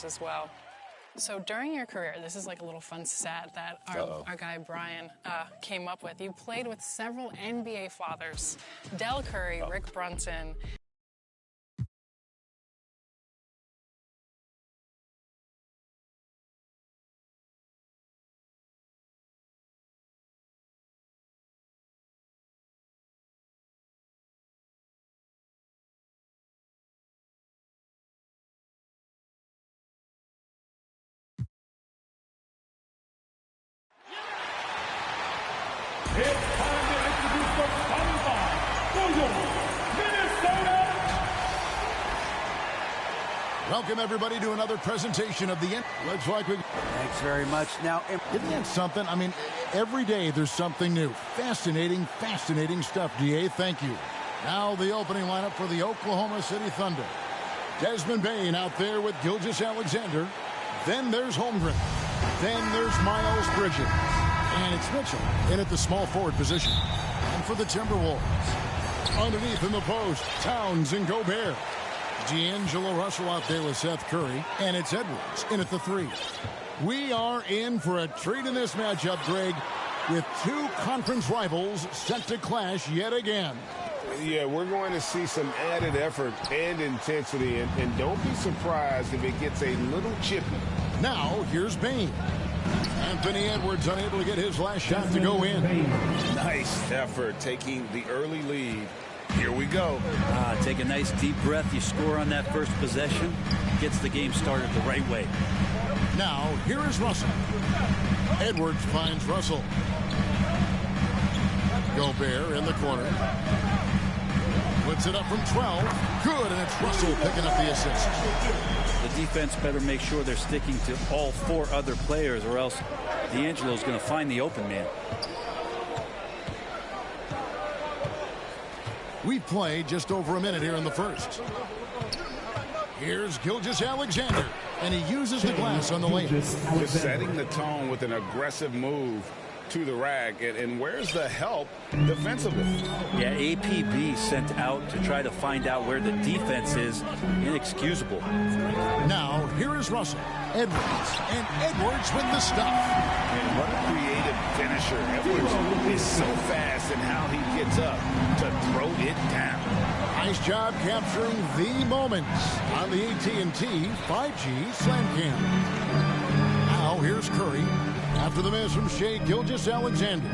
as well. So during your career, this is like a little fun stat that our guy Brian came up with. You played with several NBA fathers: Del Curry, Rick Brunson. It's time to introduce the starting five for your Minnesota. Welcome, everybody, to another presentation of the Looks like we... Thanks very much. Now, isn't that something? I mean, every day there's something new. Fascinating, fascinating stuff, DA. Thank you. Now the opening lineup for the Oklahoma City Thunder. Desmond Bane out there with Gilgeous-Alexander. Then there's Holmgren. Then there's Miles Bridges. And it's Mitchell in at the small forward position. And for the Timberwolves, underneath in the post, Towns and Gobert. D'Angelo Russell out there with Seth Curry. And it's Edwards in at the 3. We are in for a treat in this matchup, Greg, with two conference rivals set to clash yet again. Yeah, we're going to see some added effort and intensity, and don't be surprised if it gets a little chippy. Now, here's Bane. Anthony Edwards unable to get his last shot to go in. Nice effort taking the early lead. Here we go. Take a nice deep breath. You score on that first possession. Gets the game started the right way. Now, here is Russell. Edwards finds Russell. Gobert in the corner. Puts it up from 12. Good, and it's Russell picking up the assist. The defense better make sure they're sticking to all 4 other players, or else D'Angelo's going to find the open man. We've played just over a minute here in the first. Here's Gilgeous-Alexander, and he uses the glass on the lane. Just setting the tone with an aggressive move to the rack, and where's the help defensively? Yeah, APB sent out to try to find out where the defense is. Inexcusable. Now, here is Russell. Edwards, and Edwards with the stuff. And what a creative finisher. Edwards is so fast in how he gets up to throw it down. Nice job capturing the moments on the AT&T 5G Slam Cam. Now, here's Curry. After the miss from Shai Gilgeous-Alexander.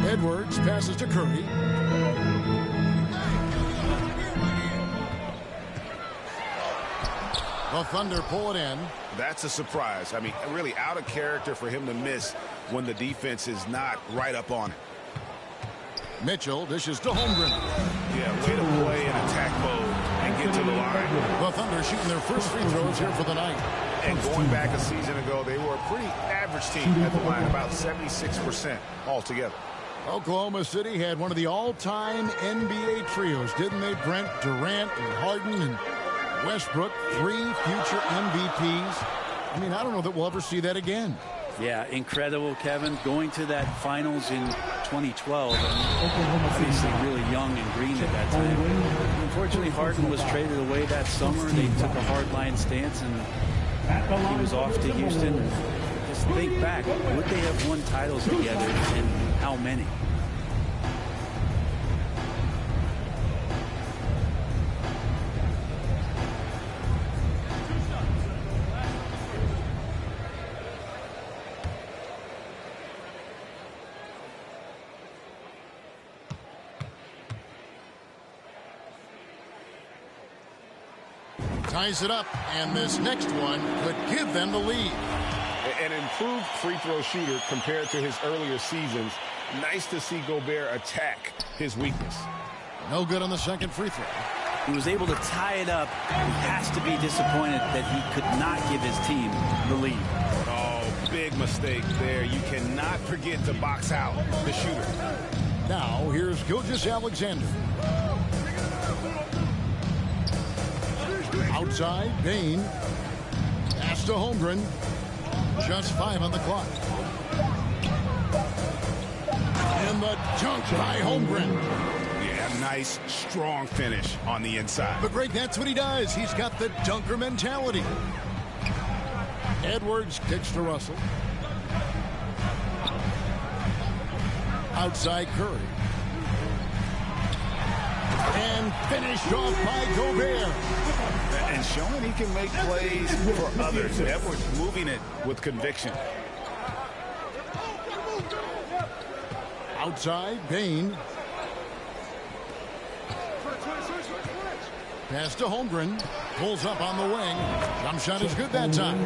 Edwards passes to Curry. The Thunder pull it in. That's a surprise. I mean, really out of character for him to miss when the defense is not right up on it. Mitchell dishes to Holmgren. Yeah, way to play in attack mode and get to the line. The Thunder shooting their first free throws here for the night. And going back a season ago, they were a pretty average team at the line, about 76% altogether. Oklahoma City had one of the all-time NBA trios, didn't they, Brent? Durant and Harden and Westbrook, 3 future MVPs. I mean, I don't know that we'll ever see that again. Yeah, incredible, Kevin. Going to that finals in 2012, and obviously really young and green at that time. Unfortunately, Harden was traded away that summer. They took a hardline stance, and he was off to Houston. Just think back, would they have won titles together, and how many? Ties it up, and this next one could give them the lead. An improved free throw shooter compared to his earlier seasons. Nice to see Gobert attack his weakness. No good on the second free throw. He was able to tie it up. He has to be disappointed that he could not give his team the lead. Oh, big mistake there. You cannot forget to box out the shooter. Now, here's Gilgeous-Alexander. Outside, Bane. Pass to Holmgren. Just 5 on the clock. And the dunk by Holmgren. Yeah, nice, strong finish on the inside. But Greg, that's what he does. He's got the dunker mentality. Edwards kicks to Russell. Outside Curry. And finished off by Gobert. And showing he can make plays for others. Edwards moving it with conviction. Outside, Bain. Pass to Holmgren. Pulls up on the wing. Jump shot is good that time.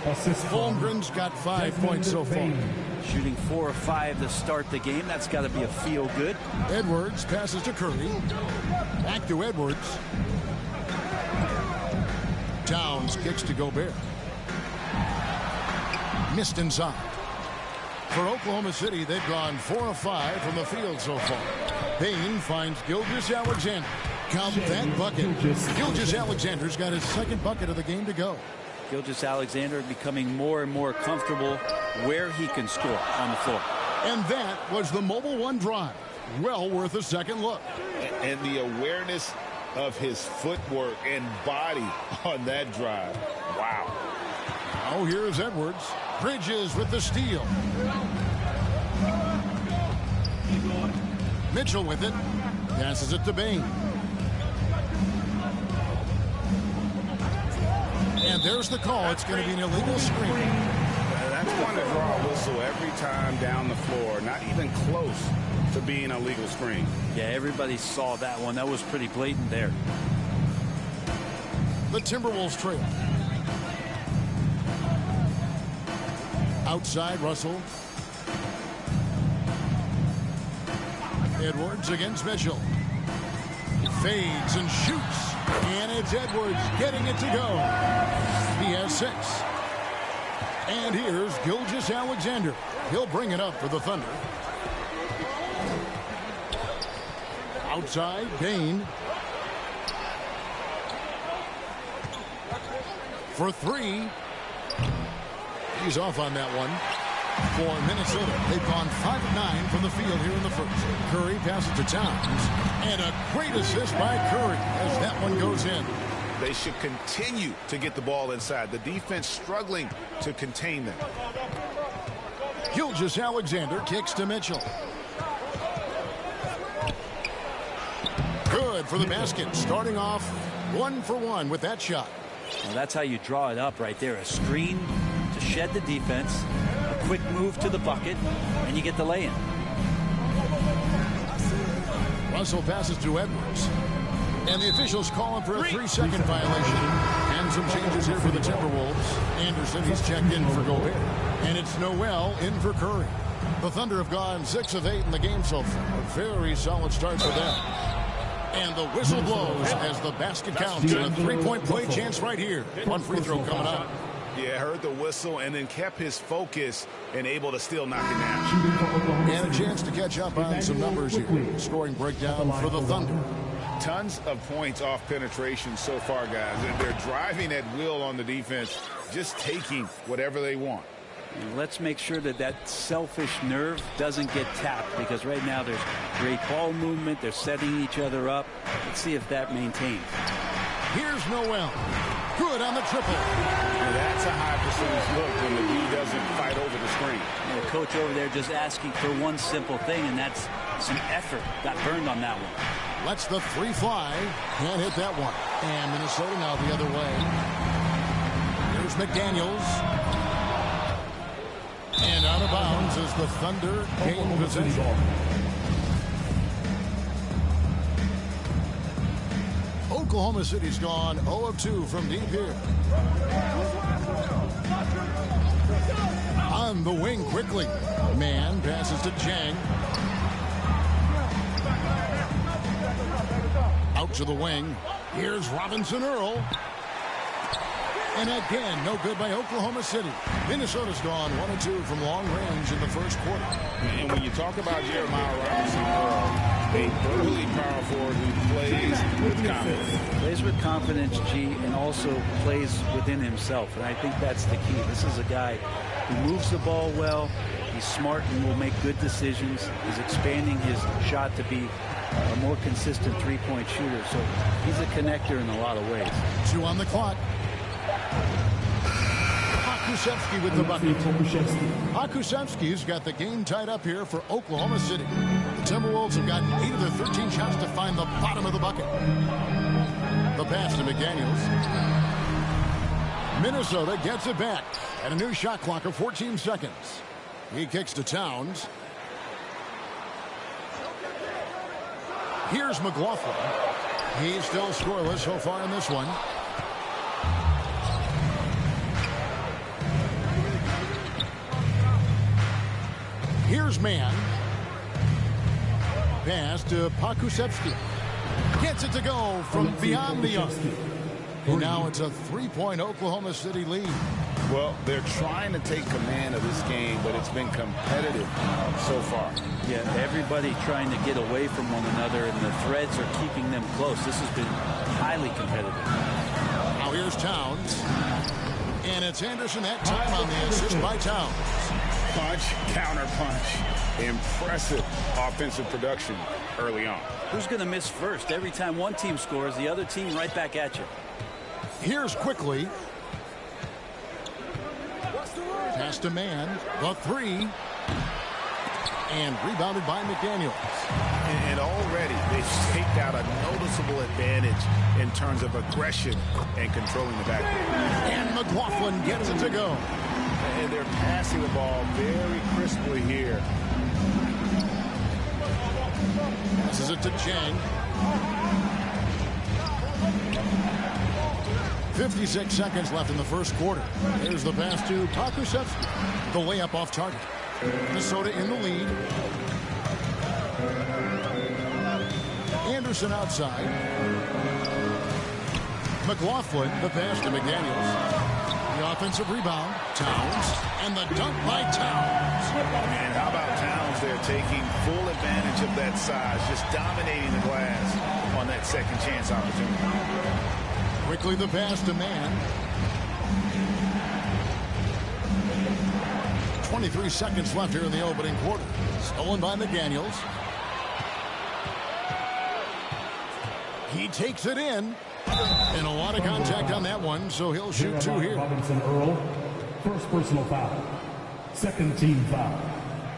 Holmgren's got 5 points so far. Shooting 4 of 5 to start the game. That's got to be a feel good. Edwards passes to Curry. Back to Edwards. Towns kicks to Gobert. Missed inside. For Oklahoma City, they've gone 4 of 5 from the field so far. Bain finds Gilgeous-Alexander. Count that bucket. Gilgeous-Alexander's got his second bucket of the game to go. Gilgeous-Alexander becoming more and more comfortable where he can score on the floor. And that was the Mobile One drive. Well worth a second look. And the awareness of his footwork and body on that drive. Wow. Now here's Edwards. Bridges with the steal. Mitchell with it. Passes it to Bain. And there's the call. It's going to be an illegal screen. That's going to draw a whistle every time down the floor. Not even close to being a legal screen. Yeah, everybody saw that one. That was pretty blatant there. The Timberwolves trail. Outside, Russell. Edwards against Mitchell. Fades and shoots. And it's Edwards getting it to go. He has 6. And here's Gilgeous-Alexander. He'll bring it up for the Thunder. Outside, Bain. For 3. He's off on that one. For Minnesota, they've gone 5 of 9 from the field here in the first. Curry passes to Towns. And a great assist by Curry as that one goes in. They should continue to get the ball inside. The defense struggling to contain them. Gilgeous-Alexander kicks to Mitchell. Good for the basket. Starting off 1 for 1 with that shot. Well, that's how you draw it up right there. A screen to shed the defense. A quick move to the bucket. And you get the lay-in. Russell passes to Edwards. And the officials calling for a 3-second violation. And some changes here for the Timberwolves. Anderson, he's checked in for Gobert. And it's Noel in for Curry. The Thunder have gone 6 of 8 in the game so far. A very solid start for them. And the whistle blows as the basket counts. And a 3-point play chance right here. One free throw coming up. Yeah, heard the whistle and then kept his focus and able to still knock it down. And a chance to catch up on some numbers here. Scoring breakdown for the Thunder. Tons of points off penetration so far, guys. And they're driving at will on the defense, just taking whatever they want. And let's make sure that that selfish nerve doesn't get tapped, because right now there's great ball movement. They're setting each other up. Let's see if that maintains. Here's Noel. Good on the triple. And that's a high percentage look when the D doesn't fight over the screen. And the coach over there just asking for one simple thing, and that's some effort. Got burned on that one. Lets the 3 fly. Can't hit that one. And Minnesota now the other way. Here's McDaniels. And out of bounds as the Thunder gain possession. Oklahoma City's gone 0 of 2 from deep here. On the wing quickly. Man passes to Chang. Out to the wing. Here's Robinson Earl. And again, no good by Oklahoma City. Minnesota's gone 1 of 2 from long range in the first quarter. And when you talk about Jeremiah Robinson Earl, a burly power forward who plays with confidence. Plays with confidence, G, and also plays within himself. And I think that's the key. This is a guy who moves the ball well. He's smart and will make good decisions. He's expanding his shot to be a more consistent three-point shooter. So he's a connector in a lot of ways. 2 on the clock. Pokusevski with the bucket. Pokusevski's got the game tied up here for Oklahoma City. The Timberwolves have gotten 8 of their 13 shots to find the bottom of the bucket. The pass to McDaniels. Minnesota gets it back at a new shot clock of 14 seconds. He kicks to Towns. Here's McLaughlin. He's still scoreless so far in this one. Here's Mann. Pass to Pokusevski. Gets it to go from beyond the arc. And now it's a 3-point Oklahoma City lead. Well, they're trying to take command of this game, but it's been competitive so far. Yeah, everybody trying to get away from one another, and the threads are keeping them close. This has been highly competitive. Now here's Towns. And it's Anderson that time on the assist by Towns. Punch, counter punch. Impressive offensive production early on. Who's going to miss first? Every time one team scores, the other team right back at you. Here's quickly. Pass to Mann. The 3. And rebounded by McDaniels. And already they've staked out a noticeable advantage in terms of aggression and controlling the backcourt. And McLaughlin gets it to go. And they're passing the ball very crisply here. Passes it to Chang. 56 seconds left in the first quarter. There's the pass to Pokusevski. The layup off target. Minnesota in the lead. Anderson outside. McLaughlin, the pass to McDaniels. The offensive rebound, Towns, and the dunk by Towns. And how about Towns there taking full advantage of that size, just dominating the glass on that second chance opportunity. Quickly the pass to Mann. 23 seconds left here in the opening quarter. Stolen by McDaniels. He takes it in. And a lot of contact on that one, so he'll shoot 2 here. Robinson Earl, first personal foul. Second team foul.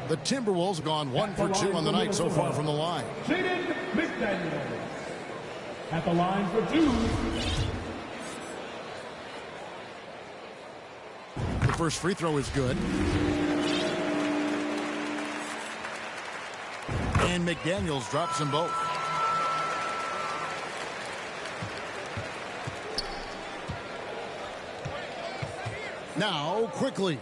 The Timberwolves have gone 1 for 2 on the night so far from the line. Jaden McDaniels at the line for 2. The first free throw is good. And McDaniels drops them both. Now, quickly.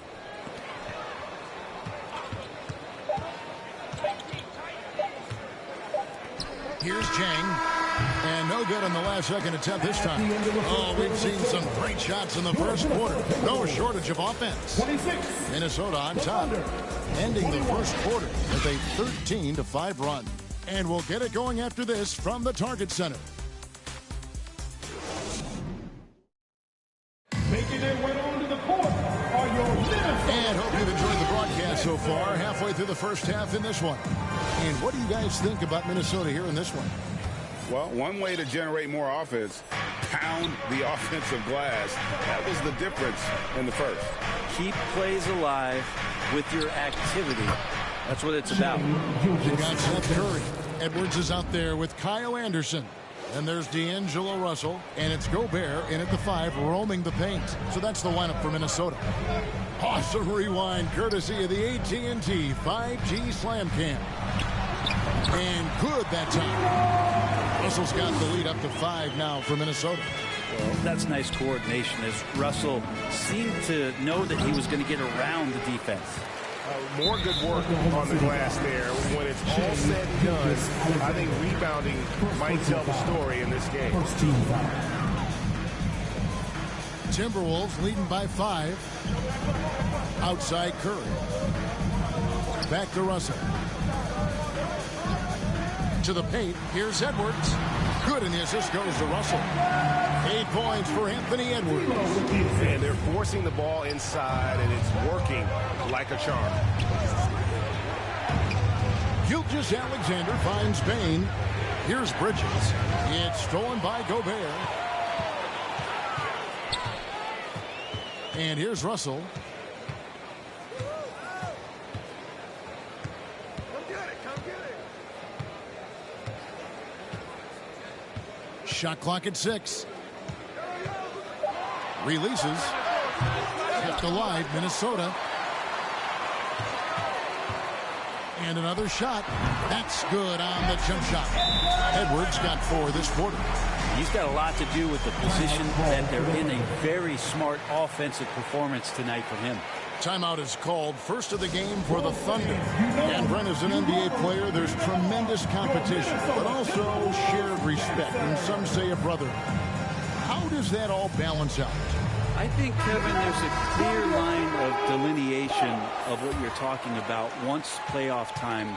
Here's Chang. And no good on the last second attempt this time. Oh, we've seen some great shots in the first quarter. No shortage of offense. 26. Minnesota on top, ending the first quarter with a 13-5 run. And we'll get it going after this from the Target Center. Making their way onto the court are your Minnesota. And hope you've enjoyed the broadcast so far. Halfway through the first half in this one. And what do you guys think about Minnesota here in this one? Well, one way to generate more offense, pound the offensive glass. That was the difference in the first. Keep plays alive with your activity. That's what it's about. You got Seth Curry. Edwards is out there with Kyle Anderson. And there's D'Angelo Russell. And it's Gobert in at the 5, roaming the paint. So that's the lineup for Minnesota. Awesome rewind courtesy of the AT&T 5G Slam Cam. And good that time. Russell's got the lead up to 5 now for Minnesota. Well, that's nice coordination as Russell seemed to know that he was going to get around the defense. More good work on the glass there. When it's all said and done, I think rebounding might tell the story in this game. First team foul. Timberwolves leading by 5. Outside Curry. Back to Russell. To the paint. Here's Edwards. Good, and the assist goes to Russell. 8 points for Anthony Edwards. And they're forcing the ball inside, and it's working like a charm. Gilgeous Alexander finds Bain. Here's Bridges. It's stolen by Gobert. And here's Russell. Shot clock at 6. Releases. Kept alive, Minnesota. And another shot. That's good on the jump shot. Edwards got 4 this quarter. He's got a lot to do with the position that they're in. A very smart offensive performance tonight from him. Timeout is called. First of the game for the Thunder. And Brent, is an NBA player, there's tremendous competition, but also shared respect, and some say a brother. How does that all balance out? I think, Kevin, there's a clear line of delineation of what you're talking about once playoff time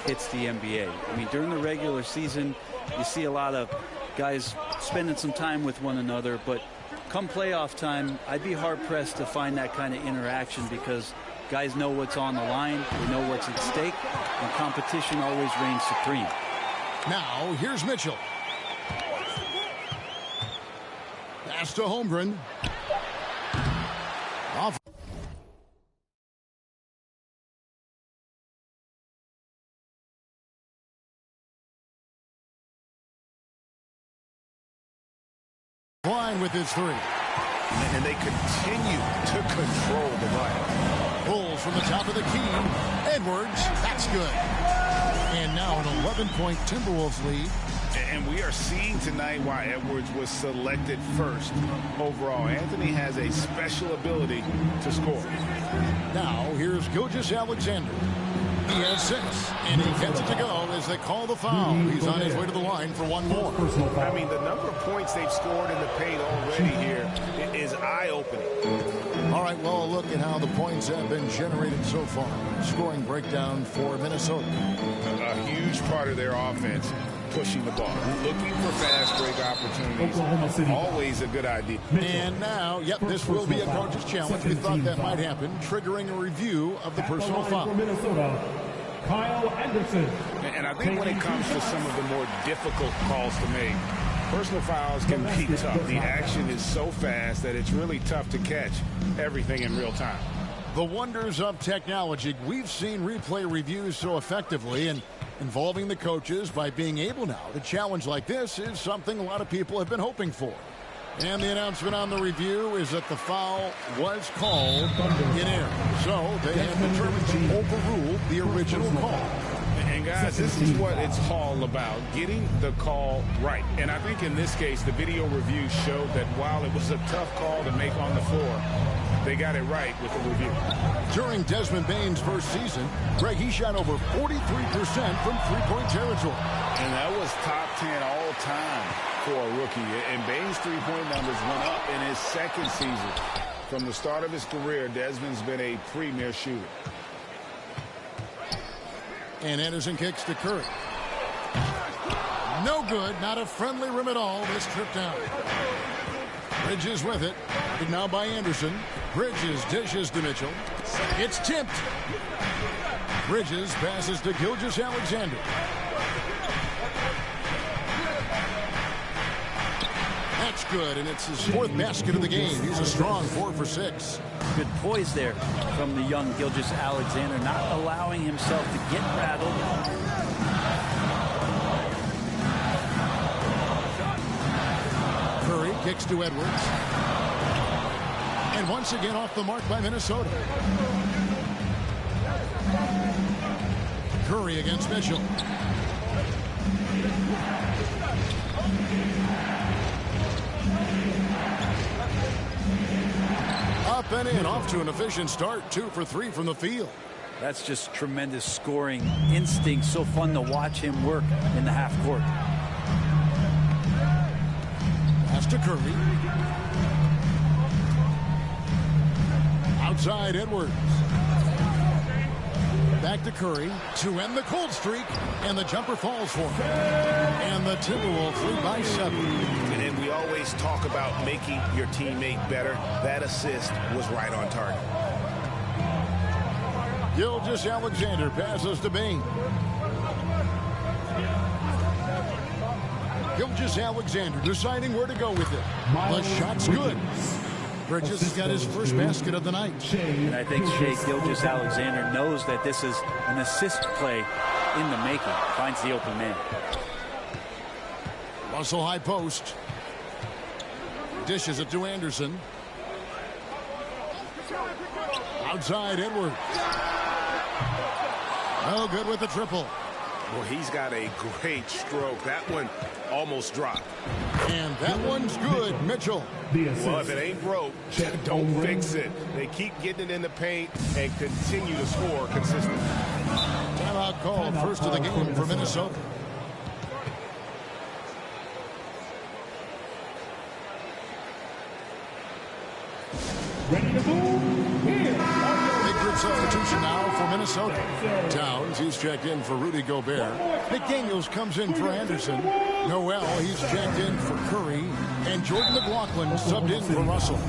hits the NBA. I mean, during the regular season, you see a lot of guys spending some time with one another, but come playoff time, I'd be hard-pressed to find that kind of interaction because guys know what's on the line, they know what's at stake, and competition always reigns supreme. Now, here's Mitchell. Pass to Holmgren. Off. Line with his 3. And they continue to control the ball. Pulls from the top of the key. Edwards, that's good. And now an 11-point Timberwolves lead. And we are seeing tonight why Edwards was selected first overall. Anthony has a special ability to score. Now here's Gilgeous Alexander. He has 6, and he gets it to go as they call the foul. He's on his way to the line for 1 more. I mean, the number of points they've scored in the paint already here is eye-opening. All right, well, look at how the points have been generated so far. Scoring breakdown for Minnesota. A huge part of their offense, pushing the ball, looking for fast break opportunities. Always a good idea. And now, yep, this will be a coach's challenge. We thought that might happen, triggering a review of the personal foul. Kyle Anderson. And I think when it comes to some of the more difficult calls to make, personal fouls can be tough. The action is so fast that it's really tough to catch everything in real time. The wonders of technology. We've seen replay reviews so effectively, and involving the coaches by being able now to challenge like this is something a lot of people have been hoping for. And the announcement on the review is that the foul was called in error. So they have determined to overrule the original call. And guys, this is what it's all about, getting the call right. And I think in this case, the video review showed that while it was a tough call to make on the floor, they got it right with the review. During Desmond Bain's first season, Greg, he shot over 43% from three-point territory. And that was top 10 all time for a rookie. And Bain's three-point numbers went up in his second season. From the start of his career, Desmond's been a premier shooter. And Anderson kicks to Curry. No good. Not a friendly rim at all. This trip down. Bridges with it. Now by Anderson. Bridges dishes to Mitchell. It's tipped. Bridges passes to Gilgeous Alexander. That's good, and it's his 4th basket of the game. He's a strong 4 for 6. Good poise there from the young Gilgeous Alexander, not allowing himself to get rattled. Curry kicks to Edwards. And once again off the mark by Minnesota. Curry against Mitchell. Up and in, off to an efficient start. 2 for 3 from the field. That's just tremendous scoring instinct. So fun to watch him work in the half court. Pass to Curry. Outside Edwards. Back to Curry to end the cold streak, and the jumper falls for him. And the Timberwolves lead by 7. And we always talk about making your teammate better. That assist was right on target. Gilgeous Alexander passes to Bain. Gilgeous-Alexander deciding where to go with it. The shot's good. Bridges has got his first basket of the night. And I think Shea Gilgeous-Alexander knows that this is an assist play in the making. Finds the open man. Russell high post. Dishes it to Anderson. Outside Edwards. No good with the triple. Well, he's got a great stroke. That one almost dropped. And that one's good, Mitchell. Well, if it ain't broke, don't fix it. They keep getting it in the paint and continue to score consistently. Timeout call, first of the game for Minnesota. Ready to move? Here. Big group substitution now for Minnesota. Towns, he's checked in for Rudy Gobert. McDaniels comes in for Anderson. Noel, he's checked in for Curry. And Jordan McLaughlin subbed in for Russell.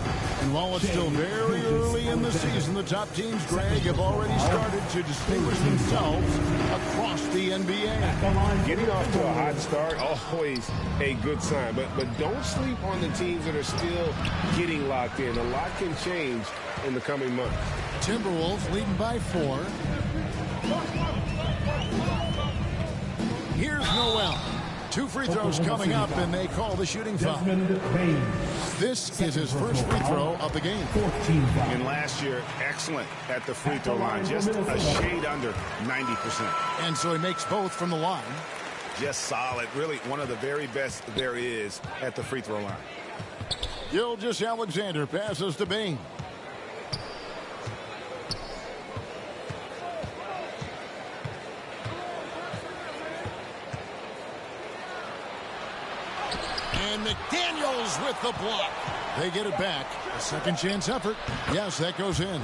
And while it's still very early in the season, the top teams, Greg, have already started to distinguish themselves across the NBA. Getting off to a hot start, always a good sign. But don't sleep on the teams that are still getting locked in. A lot can change in the coming months. Timberwolves leading by 4. Here's Noel. 2 free throws coming up, and they call the shooting foul. This is his first free throw of the game. And last year, excellent at the free throw line. Just a shade under 90%. And so he makes both from the line. Just solid. Really one of the very best there is at the free throw line. Gilgeous-Alexander passes to Bain. And McDaniels with the block. They get it back. A second chance effort. Yes, that goes in. A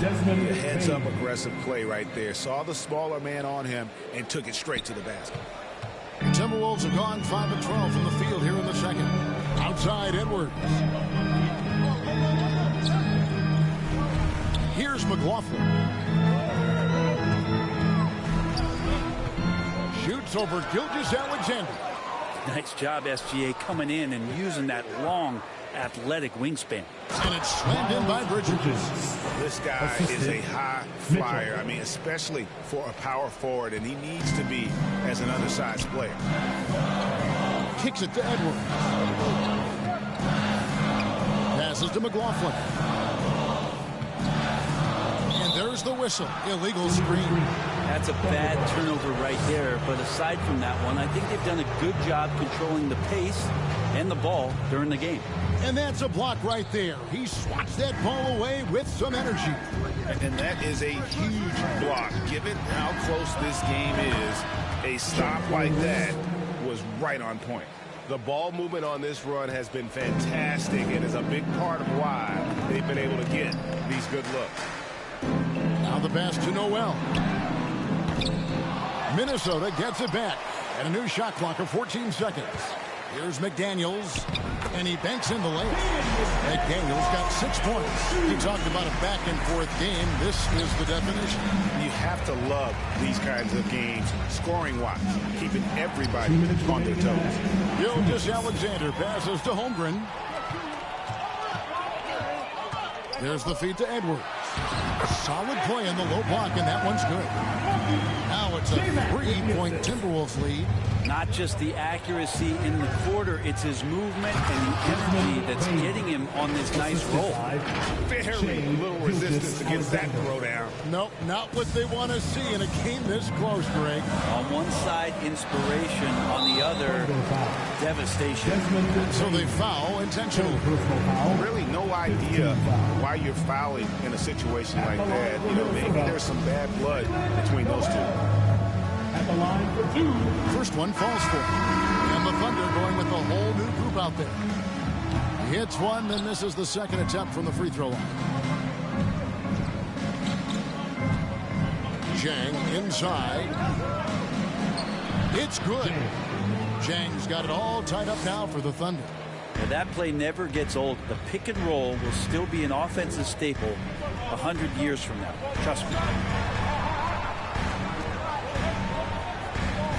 heads-up aggressive play right there. Saw the smaller man on him and took it straight to the basket. Timberwolves have gone 5 of 12 from the field here in the second. Outside Edwards. Here's McLaughlin. Shoots over Gilgeous-Alexander. Nice job, SGA, coming in and using that long, athletic wingspan. And it's slammed in by Bridges. This guy is a high flyer. I mean, especially for a power forward, and he needs to be as an undersized player. Kicks it to Edwards. Passes to McLaughlin. And there's the whistle. Illegal screen. That's a bad turnover right there. But aside from that one, I think they've done a good job controlling the pace and the ball during the game. And that's a block right there. He swats that ball away with some energy. And that is a huge block. Given how close this game is, a stop like that was right on point. The ball movement on this run has been fantastic and is a big part of why they've been able to get these good looks. Now the pass to Noel. Minnesota gets it back. And a new shot clock of 14 seconds. Here's McDaniels. And he banks in the layup. McDaniels got 6 points. He talked about a back-and-forth game. This is the definition. You have to love these kinds of games, scoring-wise, keeping everybody on their toes. Gilgeous-Alexander passes to Holmgren. There's the feed to Edwards. Solid play in the low block, and that one's good. Now it's a 3-point Timberwolves lead. Not just the accuracy in the quarter, it's his movement and the energy that's getting him on this nice roll. Very little resistance against that throwdown. Nope, not what they want to see in a game this close, Greg. On one side, inspiration. On the other, devastation. So they foul intentionally. Really no idea why you're fouling in a situation like that. You know, maybe there's some bad blood between those two. At the line for 2. First one falls for him. And the Thunder going with a whole new group out there. He hits one, then misses the second attempt from the free throw line. Zhang inside. It's good. Zhang's got it all tied up now for the Thunder. And that play never gets old. The pick and roll will still be an offensive staple 100 years from now. Trust me.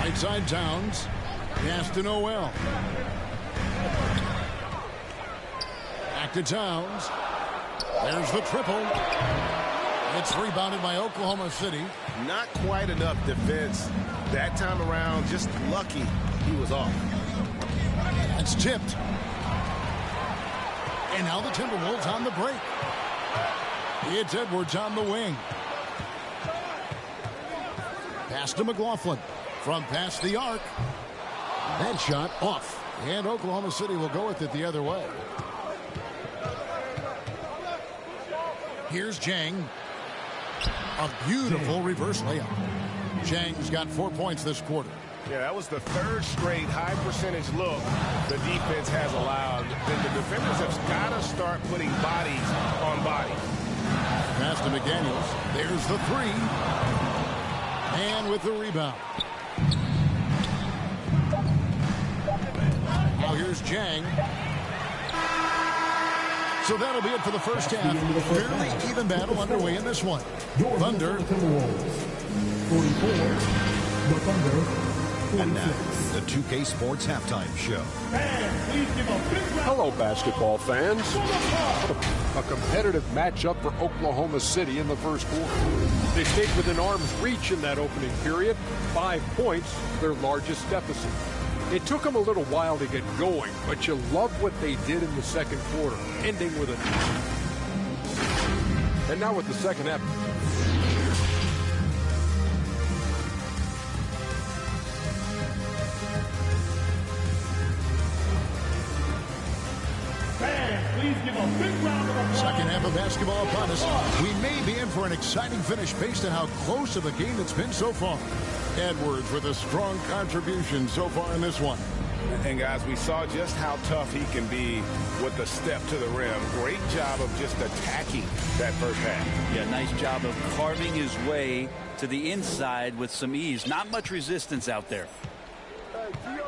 Right side Towns. Pass to Noel. Back to Towns. There's the triple. It's rebounded by Oklahoma City. Not quite enough defense that time around. Just lucky he was off. That's tipped. And now the Timberwolves on the break. It's Edwards on the wing. Pass to McLaughlin. From past the arc. That shot off. And Oklahoma City will go with it the other way. Here's Jang. A beautiful reverse layup. Jang's got 4 points this quarter. Yeah, that was the third straight high percentage look the defense has allowed. Then the defenders have got to start putting bodies on bodies. Pass to McDaniels. There's the three. And with the rebound. Now here's Jang. So that'll be it for the first half. Fairly even battle underway in this one. Thunder. 44. The Thunder. And now, the 2K Sports Halftime Show. Hello, basketball fans. A competitive matchup for Oklahoma City in the first quarter. They stayed within arm's reach in that opening period. 5 points, their largest deficit. It took them a little while to get going, but you love what they did in the second quarter, ending with a... And now with the second half. Second half of basketball upon us. We may be in for an exciting finish based on how close of a game it's been so far. Edwards with a strong contribution so far in this one. And guys, we saw just how tough he can be with the step to the rim. Great job of just attacking that first half. Yeah, nice job of carving his way to the inside with some ease. Not much resistance out there.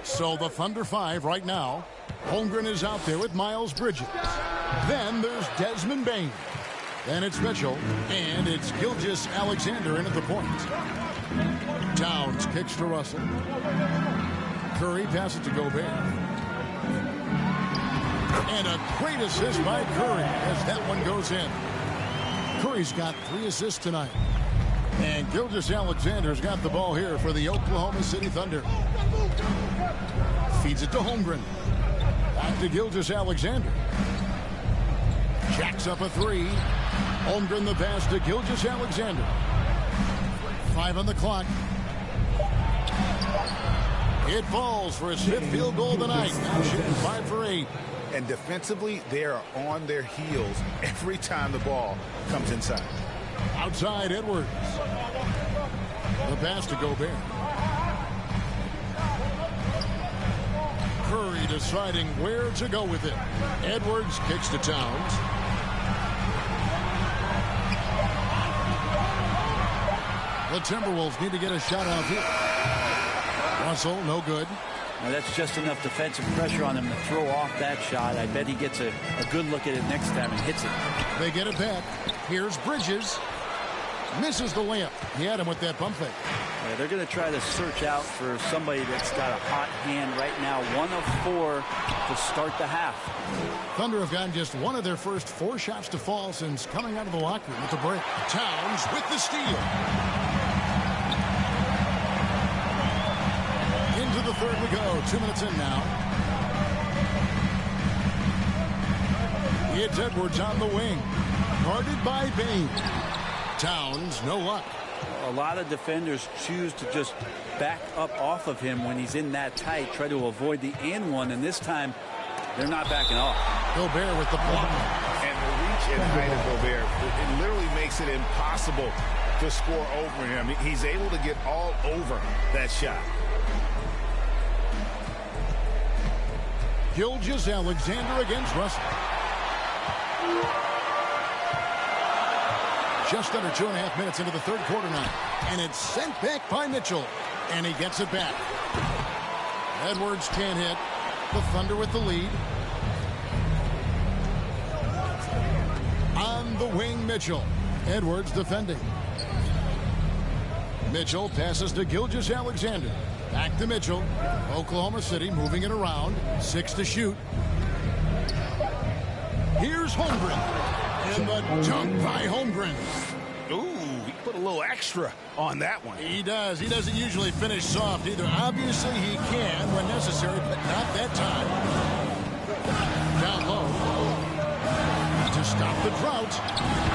So the Thunder 5 right now. Holmgren is out there with Miles Bridges. Then there's Desmond Bain. Then it's Mitchell. And it's Gilgeous Alexander in at the point. Towns kicks to Russell. Curry passes to Gobert. And a great assist by Curry as that one goes in. Curry's got 3 assists tonight. And Gilgeous Alexander's got the ball here for the Oklahoma City Thunder. Feeds it to Holmgren. Back to Gilgeous Alexander. Jacks up a 3. Holmgren the pass to Gilgeous Alexander. 5 on the clock. It falls for his 5th field goal tonight. Now shooting 5 for 8. And defensively, they are on their heels every time the ball comes inside. Outside Edwards. The pass to Gobert. Curry deciding where to go with it. Edwards kicks to Towns. The Timberwolves need to get a shot off here. Russell, no good. Now that's just enough defensive pressure on him to throw off that shot. I bet he gets a good look at it next time and hits it. They get it back. Here's Bridges. Misses the layup. He had him with that pump fake. Yeah, they're going to try to search out for somebody that's got a hot hand right now. 1 of 4 to start the half. Thunder have gotten just one of their first 4 shots to fall since coming out of the locker room at the break. Towns with the steal. Into the third we go. 2 minutes in now. It's Edwards on the wing. Guarded by Bain. Towns, no luck. A lot of defenders choose to just back up off of him when he's in that tight, try to avoid the and one, and this time they're not backing off. Gobert with the block. And the reach and height of Gobert, it literally makes it impossible to score over him. He's able to get all over that shot. Gilgeous Alexander against Russell. Just under 2.5 minutes into the third quarter now. And it's sent back by Mitchell. And he gets it back. Edwards can't hit. The Thunder with the lead. On the wing, Mitchell. Edwards defending. Mitchell passes to Gilgeous Alexander. Back to Mitchell. Oklahoma City moving it around. 6 to shoot. Here's Holmgren. And the dunk by Holmgren. Ooh, he put a little extra on that one. He does. He doesn't usually finish soft either. Obviously, he can when necessary, but not that time. Down low. To stop the drought.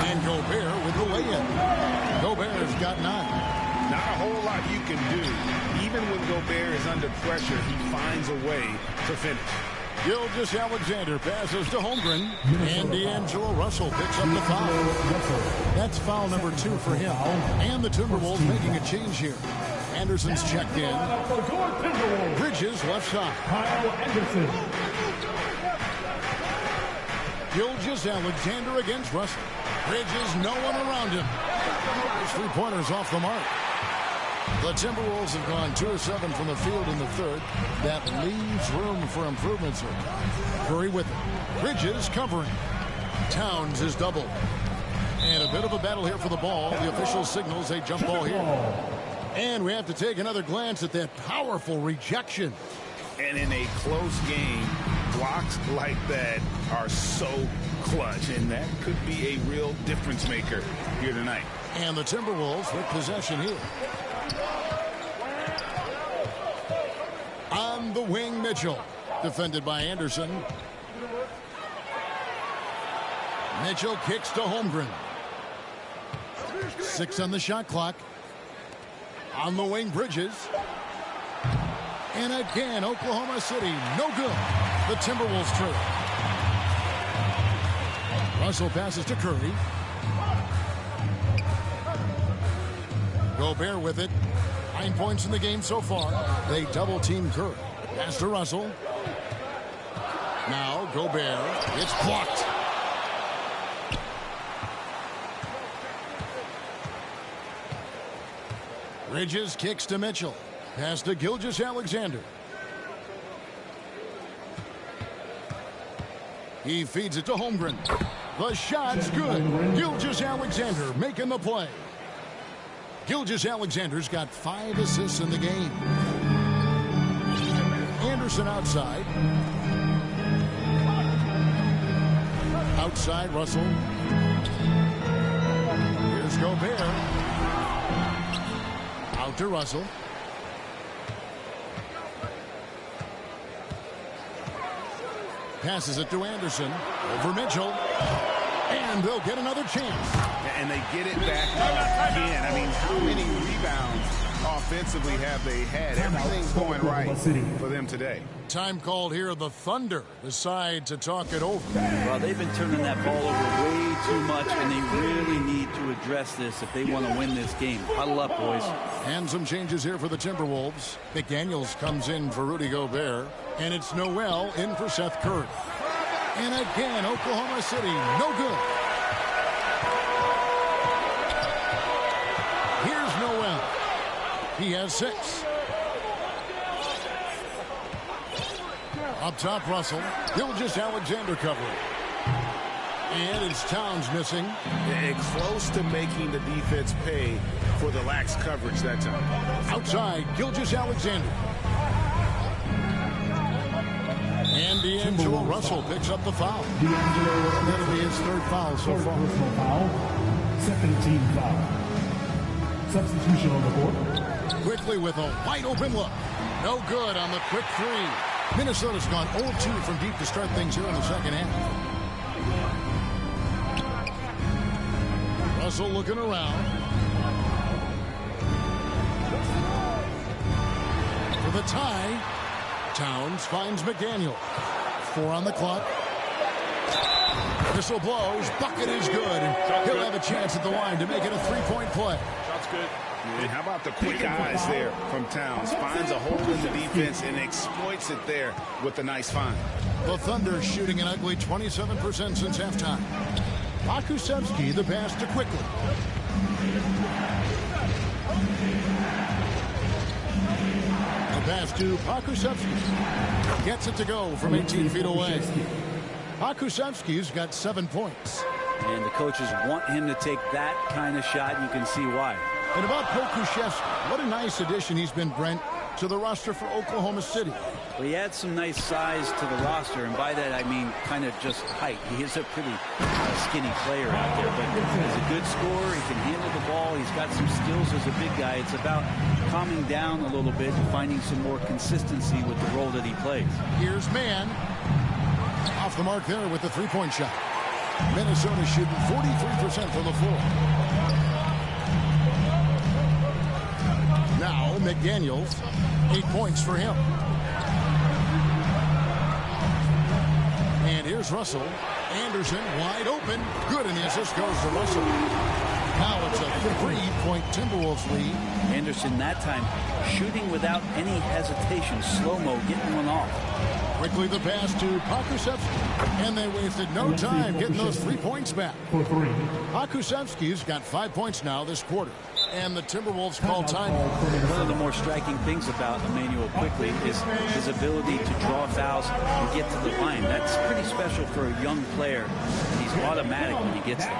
And Gobert with the lay-in. Gobert's got 9. Not a whole lot you can do. Even when Gobert is under pressure, he finds a way to finish. Gilgeous-Alexander passes to Holmgren. And D'Angelo Russell picks up the foul. That's foul number 2 for him. And the Timberwolves making a change here. Anderson's checked in. Bridges left side. Kyle Anderson. Gilgeous-Alexander against Russell. Bridges, no one around him. His three-pointers off the mark. The Timberwolves have gone 2 of 7 from the field in the third. That leaves room for improvement, sir. Curry with it. Bridges covering. Towns is doubled. And a bit of a battle here for the ball. The official signals a jump ball here. And we have to take another glance at that powerful rejection. And in a close game, blocks like that are so clutch, and that could be a real difference maker here tonight. And the Timberwolves with possession here. On the wing, Mitchell. Defended by Anderson. Mitchell kicks to Holmgren. 6 on the shot clock. On the wing, Bridges. And again, Oklahoma City, no good. The Timberwolves trail. Russell passes to Curry. Gobert with it. 9 points in the game so far. They double-team Curry. Pass to Russell. Now Gobert. It's blocked. Bridges kicks to Mitchell. Pass to Gilgeous-Alexander. He feeds it to Holmgren. The shot's good. Gilgeous-Alexander making the play. Gilgeous-Alexander's got 5 assists in the game. Anderson outside. Outside, Russell. Here's Gobert. Out to Russell. Passes it to Anderson. Over Mitchell. And they'll get another chance. And they get it back again. I mean, how many rebounds offensively have they had? Everything's going right for them today. Time called here. The Thunder decide to talk it over. Well, they've been turning that ball over way too much, and they really need to address this if they want to win this game. Huddle up, boys. And some changes here for the Timberwolves. McDaniels comes in for Rudy Gobert. And it's Noel in for Seth Curry. And again, Oklahoma City, no good. Here's Noel. He has 6. Up top, Russell. Gilgeous-Alexander covering. And it's Towns missing. Close to making the defense pay for the lax coverage that time. Outside, Gilgeous-Alexander. And D'Angelo Russell picks up the foul. That'll be his 3rd foul so far. Personal foul. 2nd team foul. Substitution on the board. Quickly with a wide open look. No good on the quick 3. Minnesota's gone 0-2 from deep to start things here in the second half. Russell looking around. For the tie. Towns finds McDaniel. 4 on the clock. Whistle blows. Bucket is good. He'll have a chance at the line to make it a 3-point play. That's good. And how about the quick eyes there from Towns? Finds a hole in the defense and exploits it there with a nice find. The Thunder shooting an ugly 27% since halftime. Pakusevsky the pass to Quickly. Pass to Pakusevsky. Gets it to go from 18 feet away. Pakusevsky's got 7 points. And the coaches want him to take that kind of shot. You can see why. And about Pokusevsky, what a nice addition he's been, Brent, to the roster for Oklahoma City. Well, he adds some nice size to the roster, and by that I mean kind of just height. He is a pretty skinny player out there, but he's a good scorer. He can handle the ball. He's got some skills as a big guy. It's about calming down a little bit and finding some more consistency with the role that he plays. Here's Mann. Off the mark there with the three-point shot. Minnesota shooting 43% from the floor. Now McDaniels, 8 points for him. And here's Russell. Anderson wide open. Good, and the assist goes to Russell. Now it's a 3-point Timberwolves lead. Anderson that time shooting without any hesitation. Slow-mo getting one off. Quickly the pass to Pokusevski, and they wasted no time getting those 3 points back. Pokusevski's got 5 points now this quarter, and the Timberwolves call time. One of the more striking things about Emmanuel Quickley is his ability to draw fouls and get to the line. That's pretty special for a young player. He's automatic when he gets there.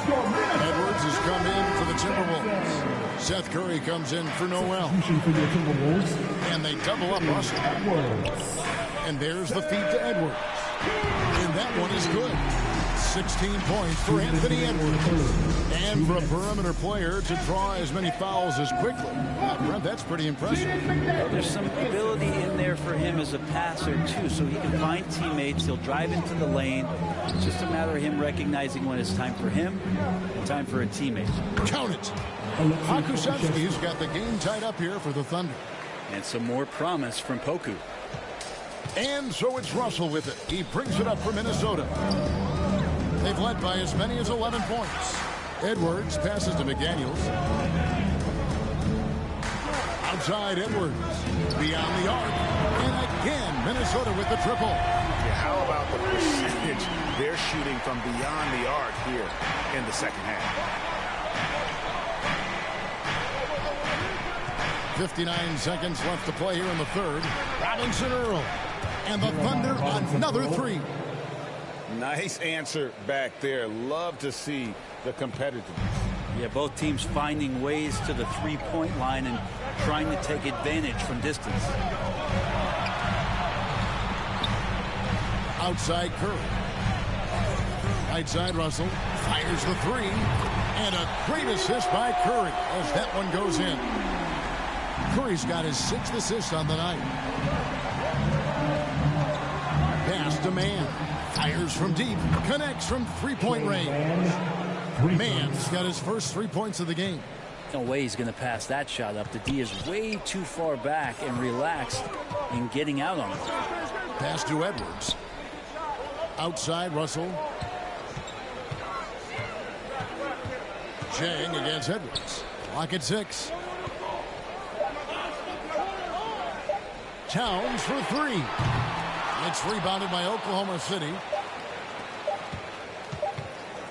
Edwards has come in for the Timberwolves. Seth Curry comes in for Noel. And they double up Russell. And there's the feed to Edwards. And that one is good. 16 points for Anthony Edwards. And for a perimeter player to draw as many fouls as quickly. Brent, that's pretty impressive. Well, there's some ability in there for him as a passer, too, so he can find teammates. He'll drive into the lane. It's just a matter of him recognizing when it's time for him and time for a teammate. Count it. Pokusevski's got the game tied up here for the Thunder. And some more promise from Poku. And so it's Russell with it. He brings it up for Minnesota. They've led by as many as 11 points. Edwards passes to McDaniels. Outside Edwards. Beyond the arc. And again, Minnesota with the triple. Yeah, how about the percentage they're shooting from beyond the arc here in the second half? 59 seconds left to play here in the third. Robinson Earl. And the Thunder another three. Nice answer back there. Love to see the competitiveness. Yeah, both teams finding ways to the three-point line and trying to take advantage from distance. Outside Curry. Right side Russell. Fires the three. And a great assist by Curry as that one goes in. Curry's got his 6th assist on the night. Pass to Mann. Fires from deep. Connects from three-point range. Mann's got his first 3 points of the game. No way he's going to pass that shot up. The D is way too far back and relaxed in getting out on it. Pass to Edwards. Outside Russell. Chang against Edwards. Clock at 6. Towns for three. It's rebounded by Oklahoma City.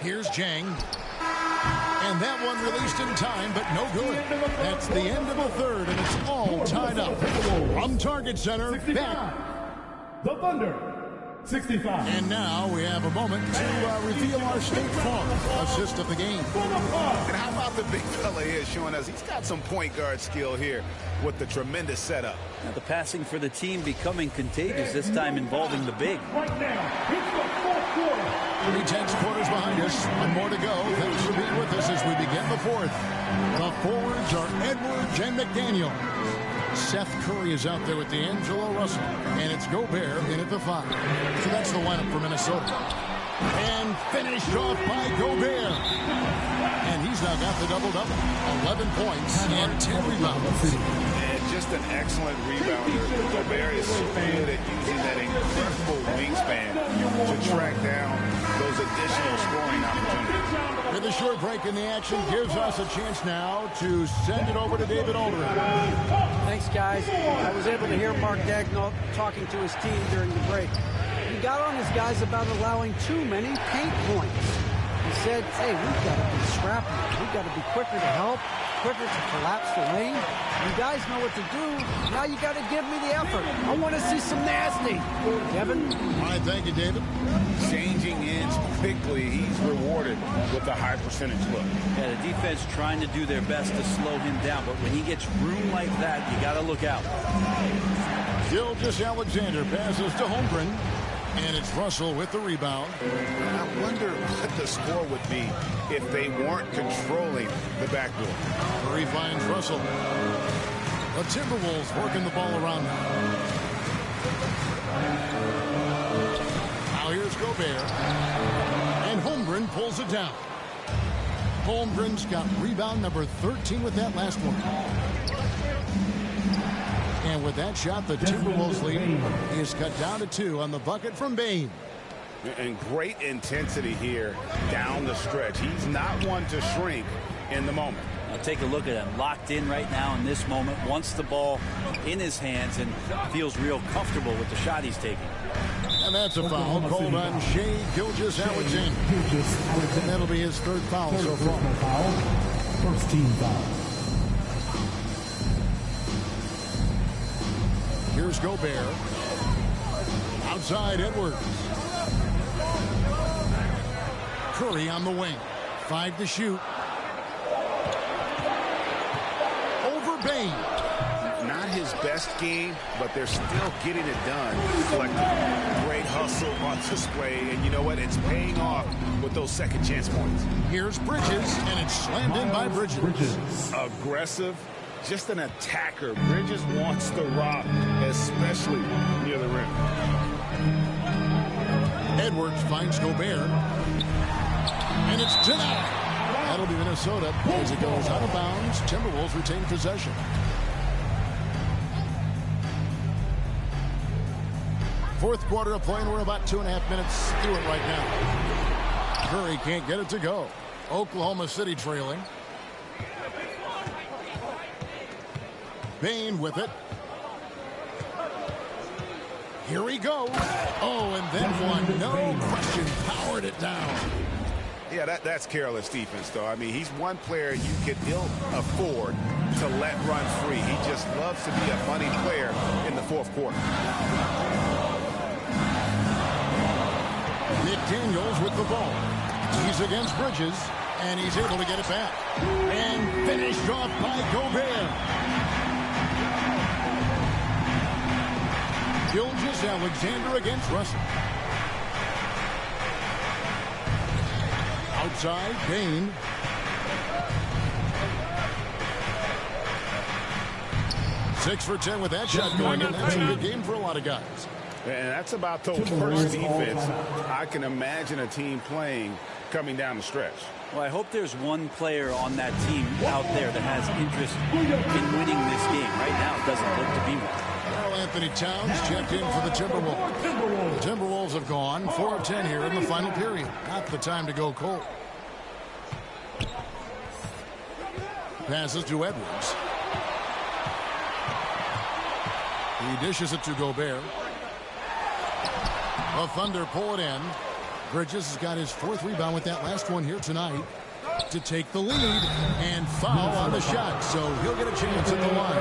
Here's Jang. And that one released in time, but no good. That's the end of the third, and it's all tied up. From Target Center, 65. back. The Thunder, 65. And now we have a moment to reveal our State Farm assist of the game. And how about the big fella here showing us he's got some point guard skill here with the tremendous setup. Now the passing for the team becoming contagious, this time involving the big. Right now, it's the fourth quarter. 3/10 quarters behind us. One more to go. Thanks for being with us as we begin the fourth. The forwards are Edwards and McDaniel. Seth Curry is out there with D'Angelo Russell. And it's Gobert in at the 5. So that's the lineup for Minnesota. And finished off by Gobert. And he's now got the double-double. 11 points and 10 rebounds. And just an excellent rebounder. Gobert is so good at using that incredible wingspan to track down those additional scoring opportunities. With a short break in the action gives us a chance now to send it over to David Aldridge. Thanks, guys. I was able to hear Mark Daigneault talking to his team during the break. He got on his guys about allowing too many paint points. He said, hey, we've got to be scrappy. We've got to be quicker to help, quicker to collapse the lane. You guys know what to do. Now you got to give me the effort. I want to see some nasty. Kevin? All right, thank you, David. Changing ends quickly. He's rewarded rewarded with a high percentage look. Yeah, the defense trying to do their best to slow him down, but when he gets room like that, you got to look out. Gilgeous-Alexander passes to Holmgren, and it's Russell with the rebound. I wonder what the score would be if they weren't controlling the backdoor. Curry finds Russell. The Timberwolves working the ball around now. Now here's Gobert. And Holmgren pulls it down. Holmgren's got rebound number 13 with that last one. And with that shot, the Timberwolves lead is cut down to 2 on the bucket from Bane. And great intensity here down the stretch. He's not one to shrink in the moment. Now take a look at him, locked in right now in this moment, wants the ball in his hands and feels real comfortable with the shot he's taking. And that's a foul called on Shai Gilgeous-Alexander. And that'll be his 3rd foul so far. First team foul. Here's Gobert. Outside Edwards. Curry on the wing. 5 to shoot. Over Bane. Not his best game, but they're still getting it done collectively. Great hustle on display, and you know what? It's paying off with those second chance points. Here's Bridges, and it's slammed in by Bridges. Aggressive, just an attacker. Bridges wants the rock, especially near the rim. Edwards finds Gobert, and it's denied. That'll be Minnesota as it goes out of bounds. Timberwolves retain possession. Fourth quarter of play, and we're about 2.5 minutes through it right now. Curry can't get it to go. Oklahoma City trailing. Bane with it. Here he goes. Oh, and then one, no question, powered it down. Yeah, that's careless defense, though. I mean, he's one player you could ill afford to let run free. He just loves to be a money player in the fourth quarter. Nick Daniels with the ball. He's against Bridges, and he's able to get it back. And finished off by Gobert. Gilgeous-Alexander against Russell. Outside, Bane. Six for 10 with that shot going in. That's a good game for a lot of guys. And that's about the worst defense I can imagine a team playing coming down the stretch. Well, I hope there's one player on that team out there that has interest in winning this game. Right now, it doesn't look to be one. Karl Anthony Towns checked in for the Timberwolves. The Timberwolves have gone 4 of 10 here in the final period. Not the time to go cold. Passes to Edwards. He dishes it to Gobert. The Thunder pull it in. Bridges has got his 4th rebound with that last one here tonight to take the lead and foul on the shot. So he'll get a chance at the line.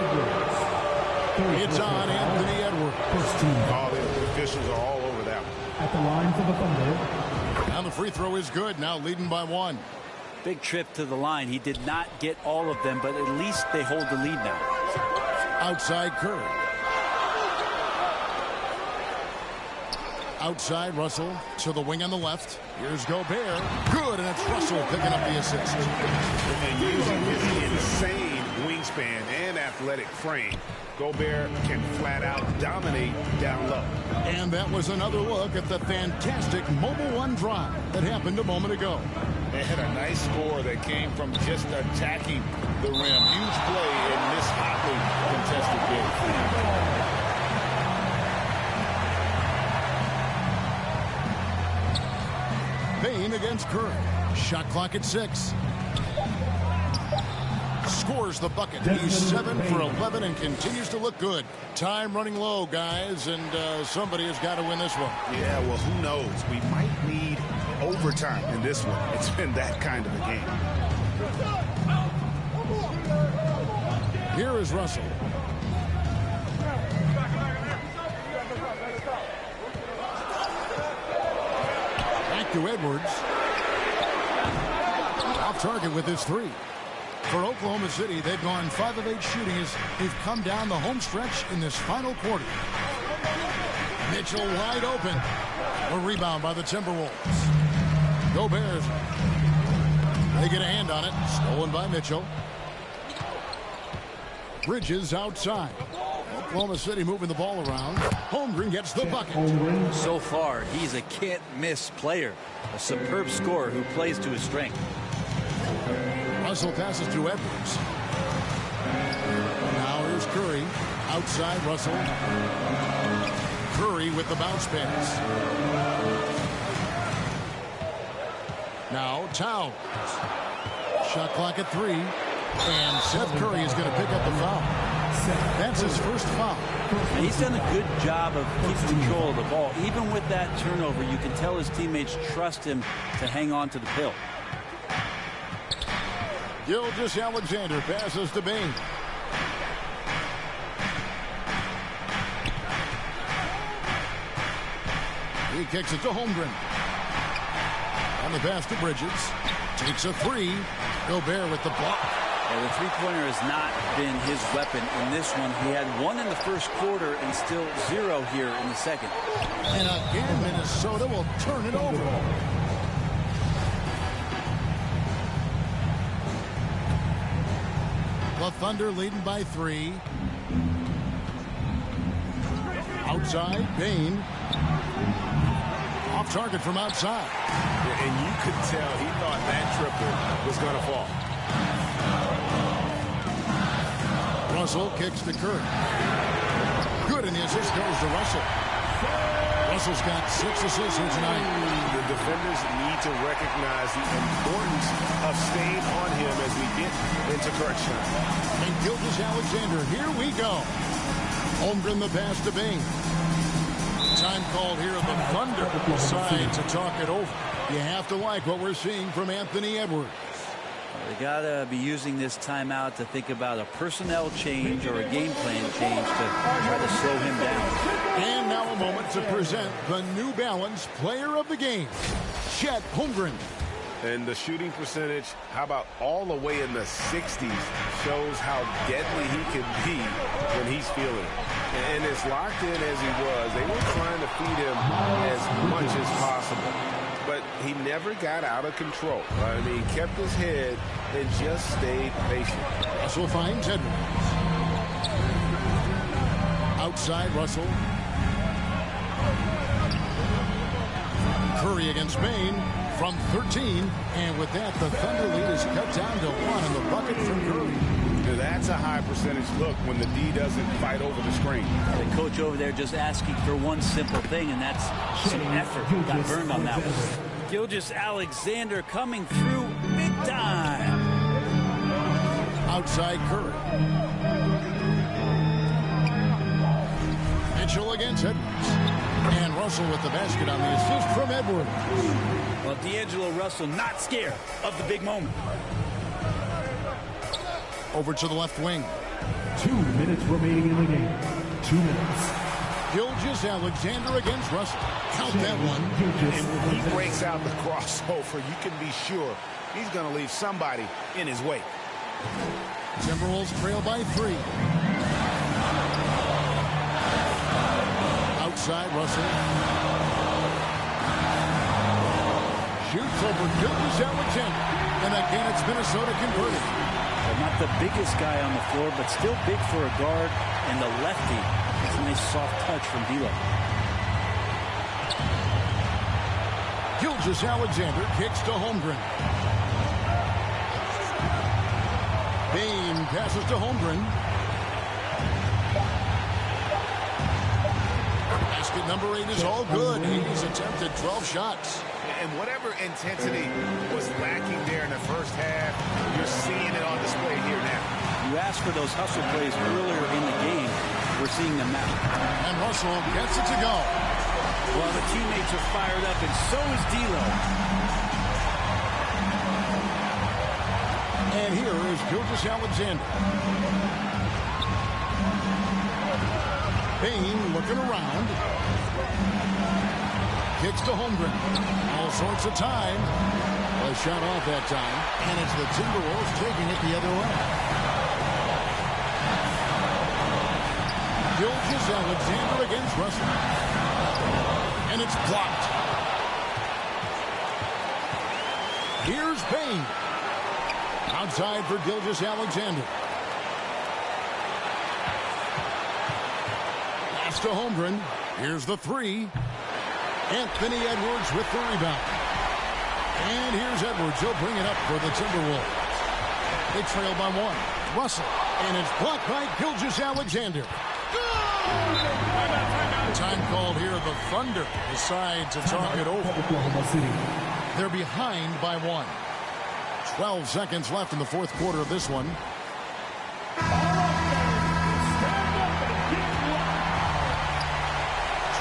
It's on Anthony Edwards. First team. All the officials are all over that one. At the line for the Thunder. Now the free throw is good. Now leading by 1. Big trip to the line. He did not get all of them, but at least they hold the lead now. Outside Curry. Outside Russell to the wing on the left. Here's Gobert. Good, and it's Russell picking up the assist. And using his insane wingspan and athletic frame, Gobert can flat out dominate down low. And that was another look at the fantastic Mobile One drive that happened a moment ago. They had a nice score that came from just attacking the rim. Huge play in this hotly contested game. Bane against Curry. Shot clock at 6. Scores the bucket. He's 7 for 11 and continues to look good. Time running low, guys, and somebody has got to win this one. Yeah, well, who knows? We might need overtime in this one. It's been that kind of a game. Here is Russell. Back to Edwards. Off target with his 3. For Oklahoma City, they've gone 5 of 8 shooting as they've come down the home stretch in this final quarter. Mitchell wide open. A rebound by the Timberwolves. Go Bears. They get a hand on it. Stolen by Mitchell. Bridges outside. Oklahoma City moving the ball around. Holmgren gets the bucket. So far, he's a can't-miss player. A superb scorer who plays to his strength. Russell passes to Edwards. Now here's Curry. Outside Russell. Curry with the bounce pass. Now Towns. Shot clock at 3. And Seth Curry is going to pick up the foul. That's his first foul. He's done a good job of keeping control of the ball. Even with that turnover, you can tell his teammates trust him to hang on to the pill. Gilgeous-Alexander passes to Bain. He kicks it to Holmgren. On the pass to Bridges. Takes a 3. Gobert with the block. Yeah, the three-pointer has not been his weapon in this one. He had 1 in the first quarter and still 0 here in the second. And again, Minnesota will turn it over. The Thunder leading by 3. Outside, Bain. Off target from outside. Yeah, and you could tell he thought that triple was going to fall. Russell kicks to Curry. Good, and the assist goes to Russell. Russell's got 6 assists here tonight. The defenders need to recognize the importance of staying on him as we get into crunch time. And Gilgeous-Alexander, here we go. Holmgren the pass to Bain. Time called here. The Thunder decide to talk it over. You have to like what we're seeing from Anthony Edwards. They got to be using this timeout to think about a personnel change or a game plan change to try to slow him down. And now a moment to present the New Balance Player of the Game, Chet Holmgren. And the shooting percentage, how about all the way in the 60s, shows how deadly he can be when he's feeling it. And as locked in as he was, they were trying to feed him as much as possible. But he never got out of control. I mean, he kept his head and just stayed patient. Russell finds Edwards. Outside Russell. Curry against Bain from 13. And with that, the Thunder lead is cut down to 1 in the bucket from Curry. Now, that's a high percentage look when the D doesn't fight over the screen. The coach over there just asking for one simple thing, and that's some effort. Got burned on that one. Gilgeous-Alexander coming through big time. Outside Curry. Mitchell against Edwards. And Russell with the basket on the assist from Edwards. Well, D'Angelo Russell not scared of the big moment. Over to the left wing. 2 minutes remaining in the game. 2 minutes. Gilgeous-Alexander against Russell. Count that one. And when he breaks out the crossover, you can be sure he's going to leave somebody in his wake. Timberwolves trail by 3. Outside Russell. Shoots over Gilgeous-Alexander. And again, it's Minnesota converted. Well, not the biggest guy on the floor, but still big for a guard and the lefty. It's a nice soft touch from D'Lo. Gilgeous-Alexander kicks to Holmgren. Bain passes to Holmgren. Basket number 8 is all good. He's attempted 12 shots. And whatever intensity was lacking there in the first half, you're seeing it on display here now. You asked for those hustle plays earlier in the game. We're seeing them now. And Russell gets it to go. Well, the teammates are fired up, and so is D'Lo. And here is Gilgeous-Alexander. Bain looking around. Kicks to Holmgren. All sorts of time. A a shot off that time, and it's the Timberwolves taking it the other way. Gilgeous-Alexander against Russell. And it's blocked. Here's Payne. Outside for Gilgeous-Alexander. Pass to Holmgren. Here's the three. Anthony Edwards with the rebound. And here's Edwards. He'll bring it up for the Timberwolves. They trail by one. Russell. And it's blocked by Gilgeous-Alexander. Time called here. The Thunder decide to talk it over. They're behind by one. 12 seconds left in the fourth quarter of this one.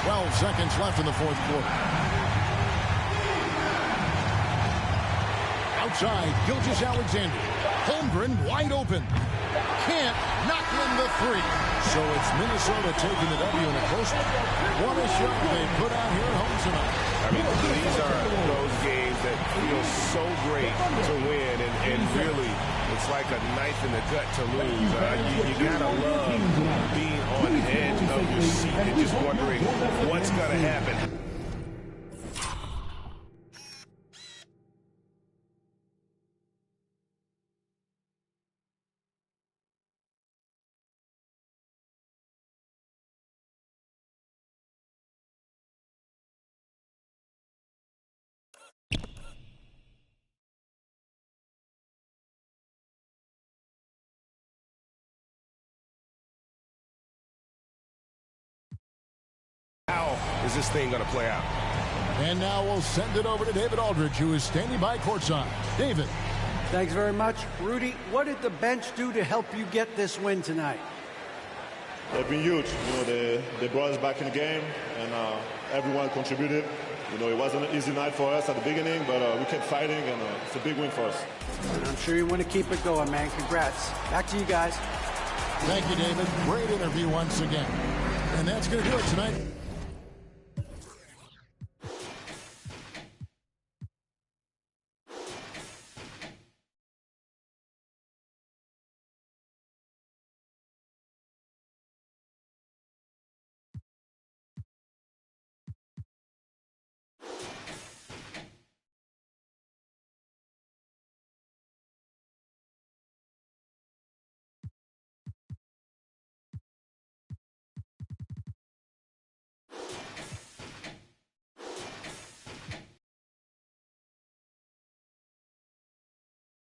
12 seconds left in the fourth quarter. Outside, Gilgeous-Alexander. Holmgren wide open. Can't knock in the three. So it's Minnesota taking the W in a close one. What a shot they put out here at home tonight. I mean, these are those games that feel so great to win, and really, it's like a knife in the gut to lose. You gotta love being on the edge of your seat and just wondering what's gonna happen. How is this thing going to play out? And now we'll send it over to David Aldridge, who is standing by courtside. David. Thanks very much. Rudy, what did the bench do to help you get this win tonight? They've been huge. You know, they brought us back in the game, and everyone contributed. You know, it wasn't an easy night for us at the beginning, but we kept fighting, and it's a big win for us. I'm sure you want to keep it going, man. Congrats. Back to you guys. Thank you, David. Great interview once again. And that's going to do it tonight.